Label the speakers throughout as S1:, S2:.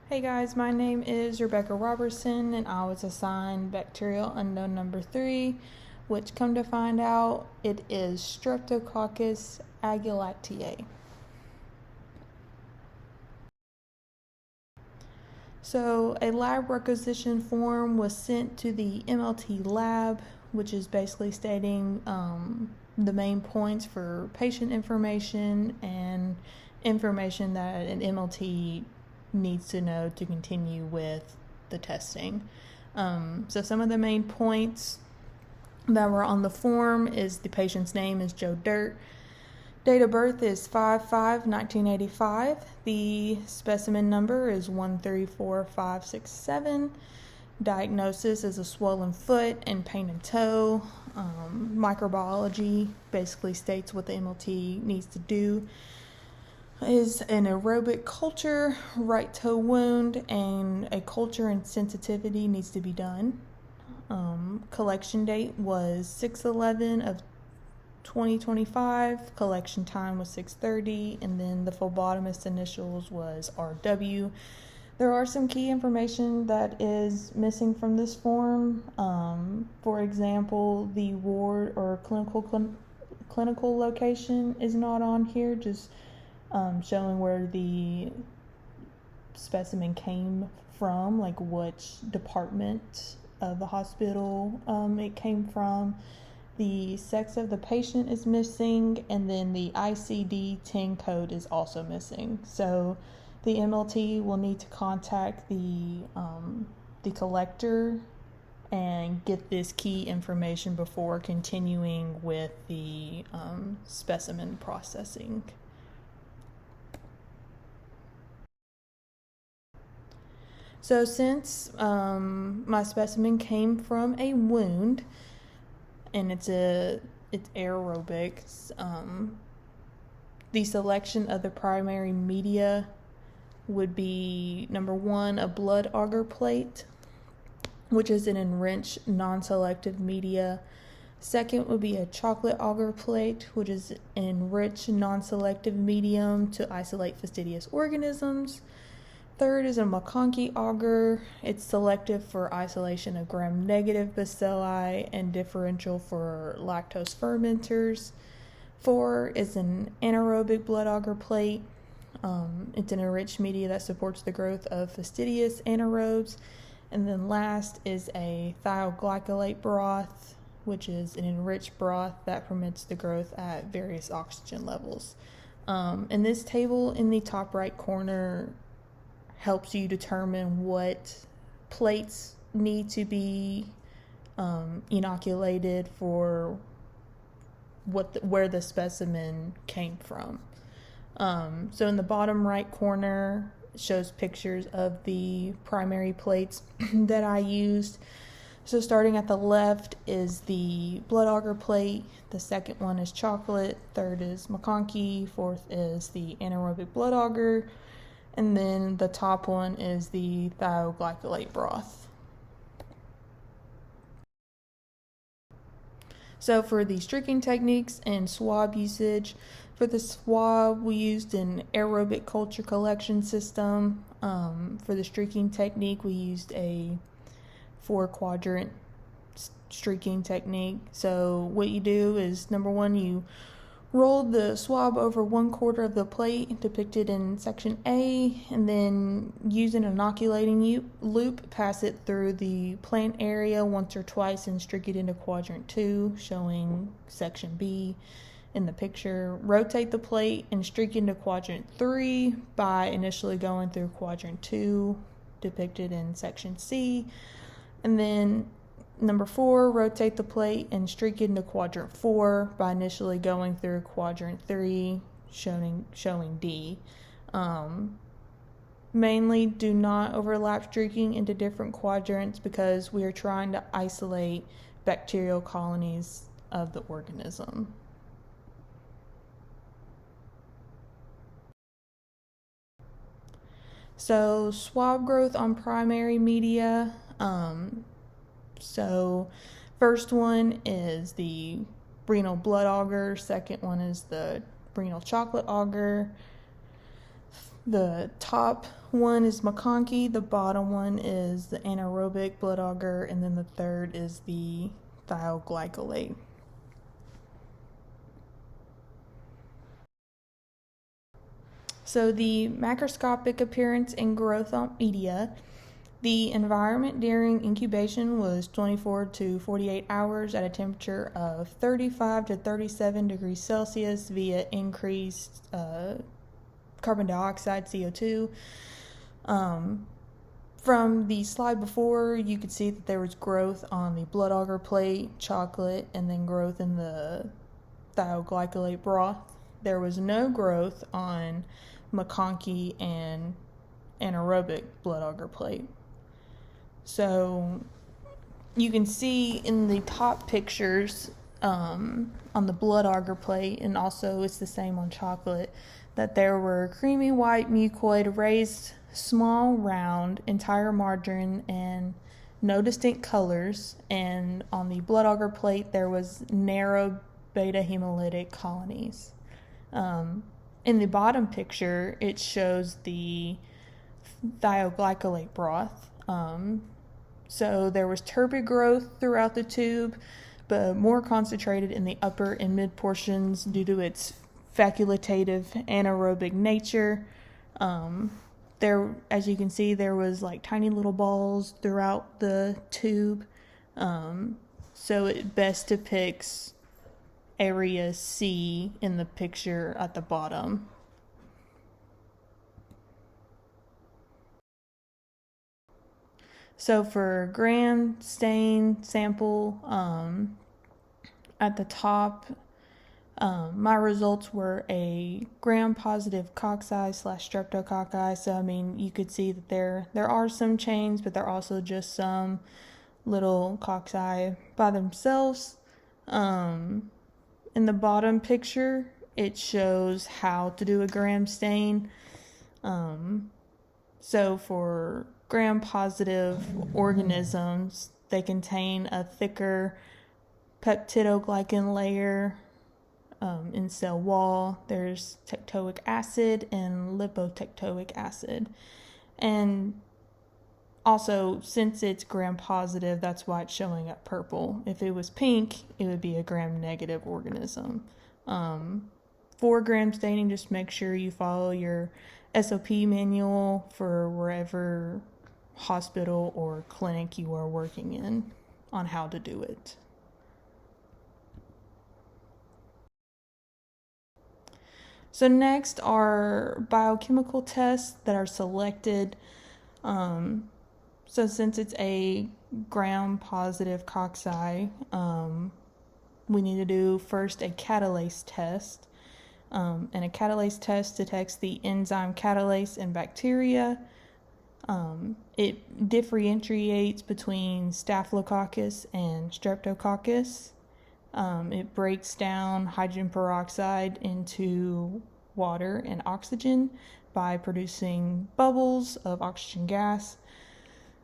S1: Hey guys, my name is Rebecca Robertson and I was assigned bacterial unknown number 3, which come to find out it is Streptococcus aguilateae. So a lab requisition form was sent to the MLT lab, which is basically stating the main points for patient information and information that an MLT needs to know to continue with the testing. So some of the main points that were on the form is the patient's name is Joe Dirt. Date of birth is 5/5/1985. The specimen number is 134567. Diagnosis is a swollen foot and pain in toe. Microbiology basically states what the MLT needs to do. Is an aerobic culture, right toe wound, and a culture and sensitivity needs to be done. Collection date was 6/11 of 2025. Collection time was 6:30, and then the phlebotomist initials was RW. There are some key information that is missing from this form. For example, the ward or clinical location is not on here, just showing where the specimen came from, like which department of the hospital it came from. The sex of the patient is missing, and then the ICD-10 code is also missing. So the MLT will need to contact the collector and get this key information before continuing with the specimen processing. So since my specimen came from a wound and it's aerobic, the selection of the primary media would be number 1, a blood agar plate, which is an enriched non-selective media. Second would be a chocolate agar plate, which is an enriched non-selective medium to isolate fastidious organisms. Third is a McConkey agar. It's selective for isolation of gram-negative bacilli and differential for lactose fermenters. 4 is an anaerobic blood agar plate. It's an enriched media that supports the growth of fastidious anaerobes. And then last is a thioglycolate broth, which is an enriched broth that permits the growth at various oxygen levels. And this table in the top right corner helps you determine what plates need to be inoculated for where the specimen came from. So in the bottom right corner shows pictures of the primary plates that I used. So starting at the left is the blood agar plate, the second one is chocolate, third is McConkey, fourth is the anaerobic blood agar, and then the top one is the thioglycolate broth. So for the streaking techniques and swab usage, for the swab we used an aerobic culture collection system. For the streaking technique we used a 4-quadrant streaking technique. So what you do is, number 1, you roll the swab over 1/4 of the plate depicted in section A, and then use an inoculating loop, pass it through the plant area once or twice and streak it into quadrant 2, showing section B in the picture. Rotate the plate and streak into quadrant 3 by initially going through quadrant 2, depicted in section C. And then number 4, rotate the plate and streak into quadrant 4 by initially going through quadrant 3, showing D. Mainly do not overlap streaking into different quadrants because we are trying to isolate bacterial colonies of the organism. So swab growth on primary media. So first one is the renal blood agar, second one is the renal chocolate agar, The top one is McConkey, the bottom one is the anaerobic blood agar, and then the third is the thioglycolate. So the macroscopic appearance and growth on media. The environment during incubation was 24 to 48 hours at a temperature of 35 to 37 degrees Celsius via increased carbon dioxide, CO2. From the slide before, you could see that there was growth on the blood agar plate, chocolate, and then growth in the thioglycolate broth. There was no growth on McConkey and anaerobic blood agar plate. So you can see in the top pictures on the blood agar plate, and also it's the same on chocolate, that there were creamy white mucoid, raised, small, round, entire margarine, and no distinct colors. And on the blood agar plate, there was narrow beta hemolytic colonies. In the bottom picture, it shows the thioglycolate broth. So there was turbid growth throughout the tube, but more concentrated in the upper and mid portions due to its facultative anaerobic nature. There, as you can see, there was like tiny little balls throughout the tube. So it best depicts area C in the picture at the bottom. So for gram stain sample, at the top, my results were a gram-positive cocci/streptococci. So I mean, you could see that there are some chains, but there are also just some little cocci by themselves. In the bottom picture, it shows how to do a gram stain. So for gram-positive organisms, they contain a thicker peptidoglycan layer in cell wall. There's tectoic acid and lipotectoic acid. And also, since it's gram-positive, that's why it's showing up purple. If it was pink, it would be a gram-negative organism. For gram staining, just make sure you follow your SOP manual for wherever hospital or clinic you are working in on how to do it. So next are biochemical tests that are selected. So since it's a gram-positive cocci, we need to do first a catalase test. And a catalase test detects the enzyme catalase in bacteria. It differentiates between Staphylococcus and Streptococcus. It breaks down hydrogen peroxide into water and oxygen by producing bubbles of oxygen gas.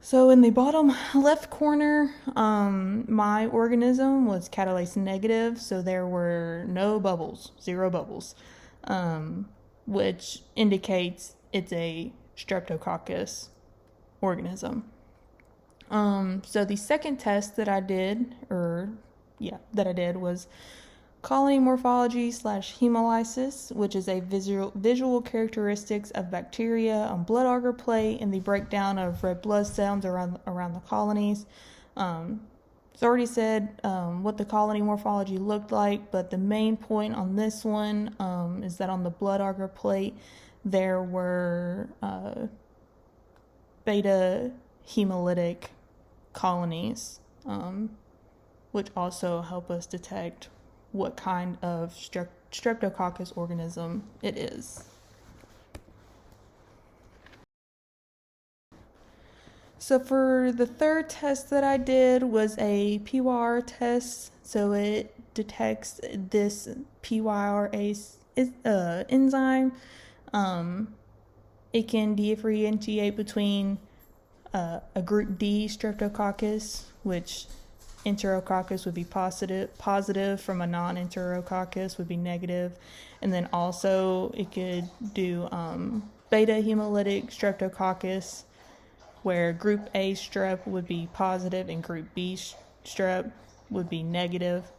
S1: So in the bottom left corner, my organism was catalase negative, so there were no bubbles, 0 bubbles, which indicates it's a Streptococcus organism. So the second test that I did, was colony morphology / hemolysis, which is a visual characteristics of bacteria on blood agar plate and the breakdown of red blood cells around the colonies. It's already said what the colony morphology looked like, but the main point on this one is that on the blood agar plate there were beta hemolytic colonies, which also help us detect what kind of Streptococcus organism it is. So for the third test that I did was a PYR test. So it detects this PYRase enzyme. It can differentiate between a group D Streptococcus, which enterococcus would be positive from a non-enterococcus would be negative. And then also it could do beta hemolytic streptococcus, where group A strep would be positive and group B strep would be negative.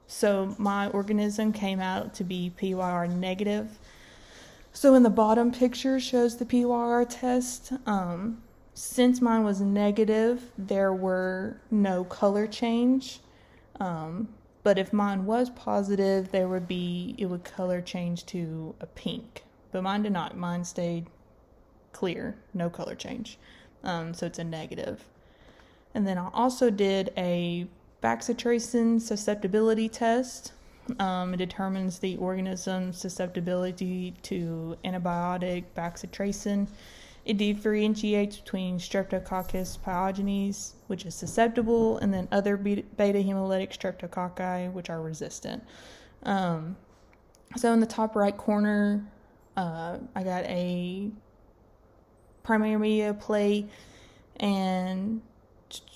S1: So my organism came out to be PYR negative. So in the bottom picture shows the PYR test. Since mine was negative, there were no color change. But if mine was positive, it would color change to a pink. But mine did not. Mine stayed clear, no color change. So it's a negative. And then I also did a bacitracin susceptibility test. It determines the organism's susceptibility to antibiotic bacitracin. It differentiates between Streptococcus pyogenes, which is susceptible, and then other beta hemolytic streptococci, which are resistant. So in the top right corner, I got a primary media plate and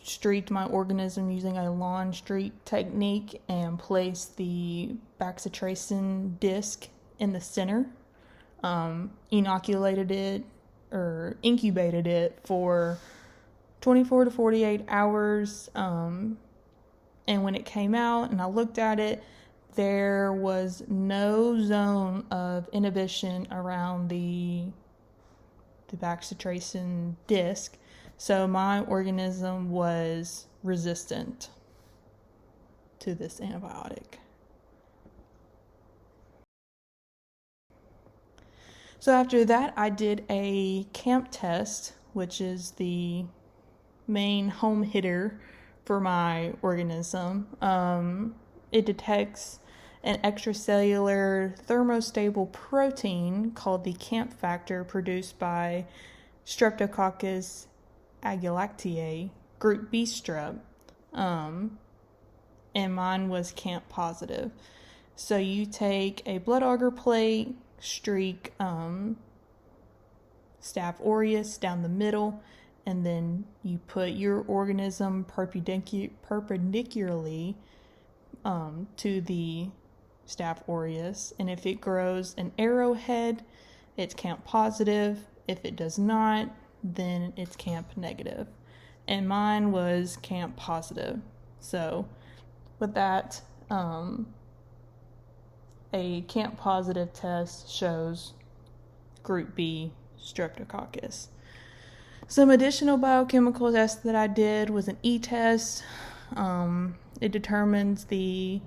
S1: streaked my organism using a lawn streak technique and placed the bacitracin disc in the center, inoculated it or incubated it for 24 to 48 hours, and when it came out and I looked at it, there was no zone of inhibition around the bacitracin disc. So my organism was resistant to this antibiotic. So after that, I did a CAMP test, which is the main home hitter for my organism. It detects an extracellular thermostable protein called the CAMP factor produced by Streptococcus agalactiae, group B strep, and mine was CAMP positive. So you take a blood agar plate, streak Staph aureus down the middle, and then you put your organism perpendicularly to the Staph aureus, and if it grows an arrowhead, it's CAMP positive. If it does not, then it's CAMP negative. And mine was CAMP positive. So with that, a CAMP positive test shows group B streptococcus. Some additional biochemical tests that I did was an E-test. It determines the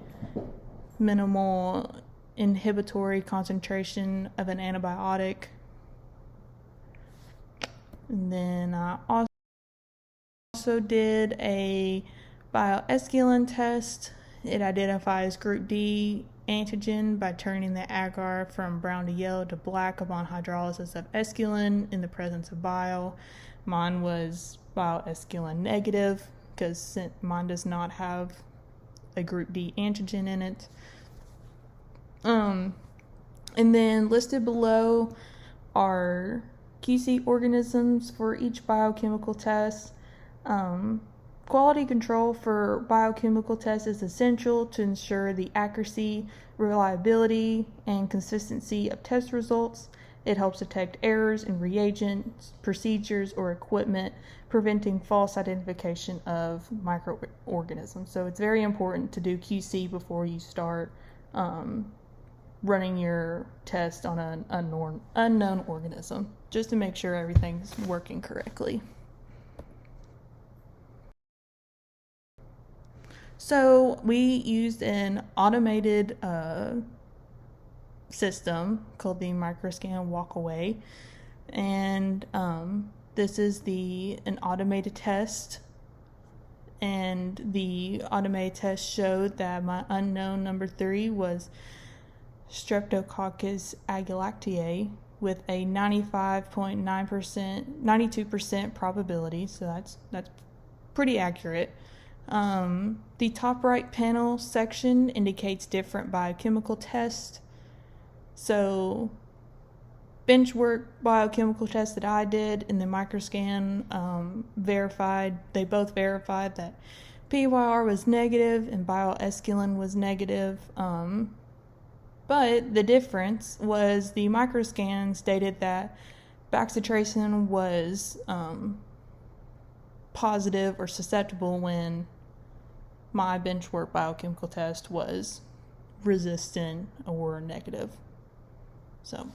S1: minimal inhibitory concentration of an antibiotic. And then I also did a bioesculin test. It identifies group D antigen by turning the agar from brown to yellow to black upon hydrolysis of esculin in the presence of bile. Mine was bioesculin negative because mine does not have a group D antigen in it. And then listed below are QC organisms for each biochemical test. Quality control for biochemical tests is essential to ensure the accuracy, reliability, and consistency of test results. It helps detect errors in reagents, procedures, or equipment, preventing false identification of microorganisms. So it's very important to do QC before you start running your test on an unknown organism, just to make sure everything's working correctly. So we used an automated system called the Microscan Walkaway, and this is an automated test, and the automated test showed that my unknown number 3 was Streptococcus agalactiae with a 92% probability, so that's pretty accurate. The top right panel section indicates different biochemical tests. So bench work biochemical test that I did and the microscan they both verified that PYR was negative and bioesculin was negative. But the difference was the microscan stated that bacitracin was positive or susceptible when my bench work biochemical test was resistant or negative. So,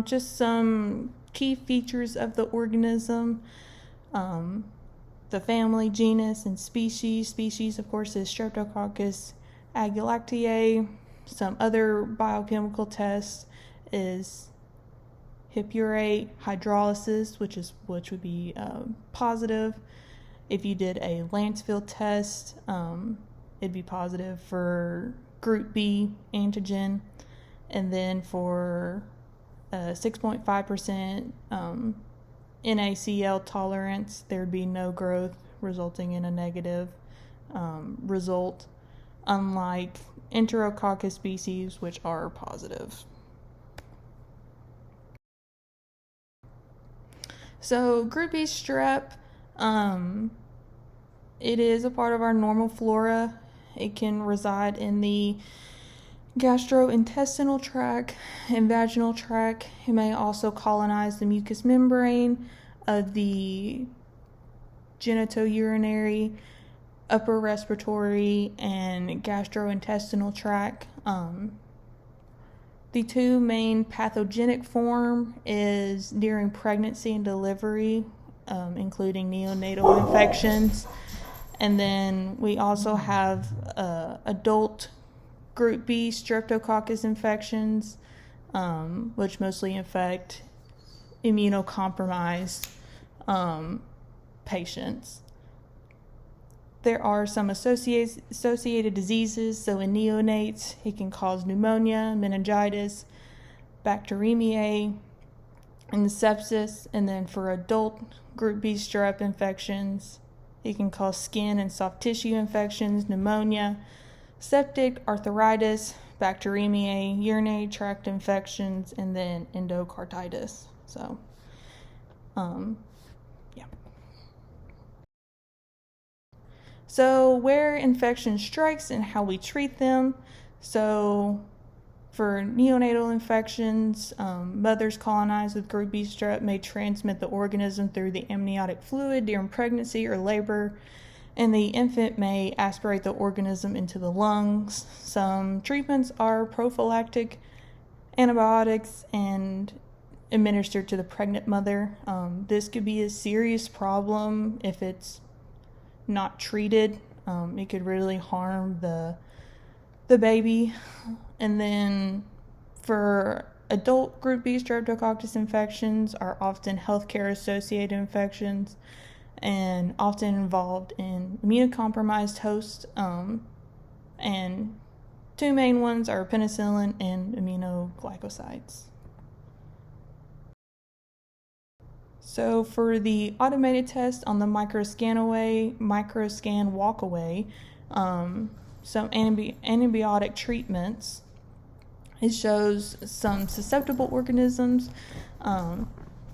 S1: just some key features of the organism. The family, genus, and species. Species, of course, is Streptococcus agalactiae. Some other biochemical tests is hippurate hydrolysis, which would be positive. If you did a Lancefield test, it'd be positive for group B antigen, and then for 6.5% NaCl tolerance, there'd be no growth, resulting in a negative result, unlike Enterococcus species, which are positive. So group B strep, it is a part of our normal flora. It can reside in the gastrointestinal tract and vaginal tract. It may also colonize the mucous membrane of the genitourinary, upper respiratory, and gastrointestinal tract. The two main pathogenic form is during pregnancy and delivery, including neonatal infections. And then we also have adult Group B streptococcus infections, which mostly infect immunocompromised patients. There are some associated diseases. So in neonates, it can cause pneumonia, meningitis, bacteremia, and sepsis. And then for adult Group B strep infections, it can cause skin and soft tissue infections, pneumonia, septic arthritis, bacteremia, urinary tract infections, and then endocarditis. So, yeah. So, where infection strikes and how we treat them. So, for neonatal infections, mothers colonized with Group B strep may transmit the organism through the amniotic fluid during pregnancy or labor, and the infant may aspirate the organism into the lungs. Some treatments are prophylactic antibiotics and administered to the pregnant mother. This could be a serious problem if it's not treated. It could really harm the baby. And then for adult Group B streptococcus infections are often healthcare associated infections and often involved in immunocompromised hosts. And two main ones are penicillin and aminoglycosides. So for the automated test on the microscan walkaway, some antibiotic treatments, it shows some susceptible organisms,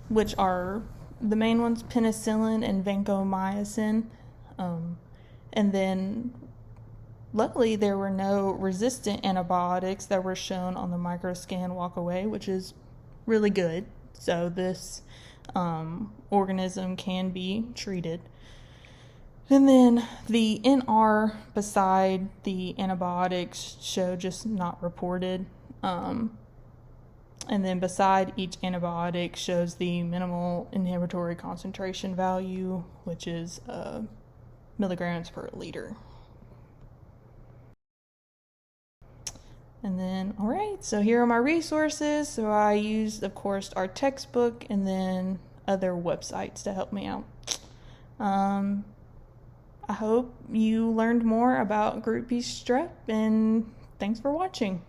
S1: which are the main ones, penicillin and vancomycin. And then luckily there were no resistant antibiotics that were shown on the microscan walkaway, which is really good. So this organism can be treated. And then the NR beside the antibiotics show just not reported. And then beside each antibiotic shows the minimal inhibitory concentration value, which is milligrams per liter. And then, all right, so here are my resources. So I used, of course, our textbook and then other websites to help me out. I hope you learned more about Group B strep, and thanks for watching.